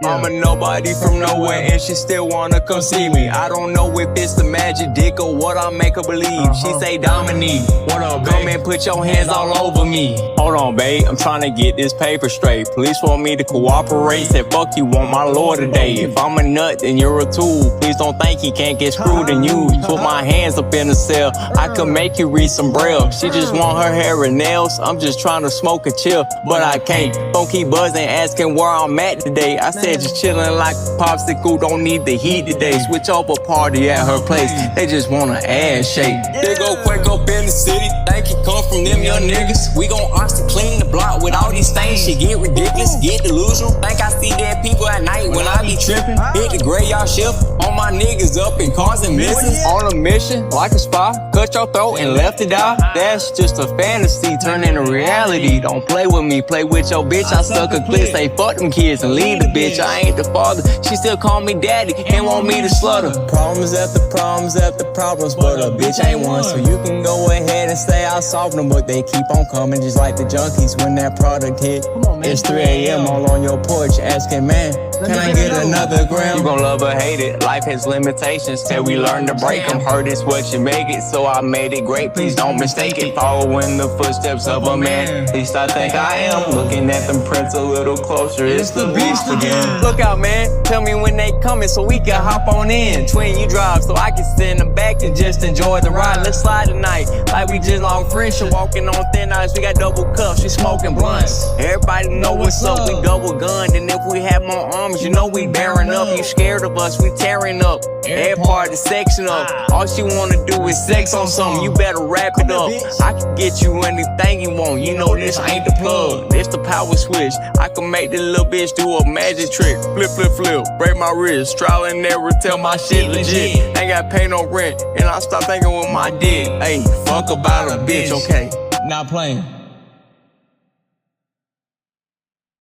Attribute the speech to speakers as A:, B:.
A: I'm a nobody from nowhere and she still wanna come see me. I don't know if it's the magic dick or what I make her believe. She say Dominique,
B: What up, babe?
A: come and put your hands all over me. Hold on, babe, I'm trying to get this paper straight. Police want me to cooperate, said fuck you on my lord today. If I'm a nut, then you're a tool. Please don't think he can't get screwed and used. Put my hands up in the cell, I could make you read some braille. She just want her hair and nails, I'm just trying to smoke and chill, but I can't. Don't keep buzzing, asking where I'm at today. I said just chilling like a popsicle, don't need the heat today. Switch up a party at her place, they just want an ass shake. They go quick up in the city, think it come from them young niggas. We gon' honestly clean the block with all these things. Shit get ridiculous, get delusional. Think I see dead people at night when I be tripping. Hit the graveyard shift, all my niggas up in cars and misses. On a mission, like a spy, cut your throat and left to die. That's just a fantasy, turn into reality. Don't play with me, play with your bitch. I suck a clip, say fuck them kids and leave the bitch. I ain't the father, she still call me daddy and want me to slaughter. Problems after problems after problems, but a bitch ain't one. So you can go ahead and say I solved them, but they keep on coming just like the junkies when that product hit. It's 3 a.m. all on your porch asking, man, can I get another gram? You gon' love or hate it, life has limitations till we learn to break them. Hurt is what you make it, so I made it great, please don't mistake it. Following the footsteps of a man, at least I think I am. Looking at them prints a little closer, it's the beast again. Look out, man, tell me when they coming so we can hop on in. Twin, you drive so I can sit in the back and just enjoy the ride. Let's slide tonight, like we just long friendship. Walking on thin ice, we got double cups, we smoking blunts. Everybody know what's up, we double gunned. And if we have more arms, you know we bearing up. You scared of us, we tearing up every part of the section up. All she wanna do is sex on something, you better wrap it up. I can get you anything you want, you know this ain't the plug, this the power switch. I can make this little bitch do a magic trick. Flip, flip, flip, break my wrist. Trial and error, tell my shit legit. Ain't got pay no rent, and I stop thinking with my dick. Hey, fuck about a bitch, okay?
B: Not playing.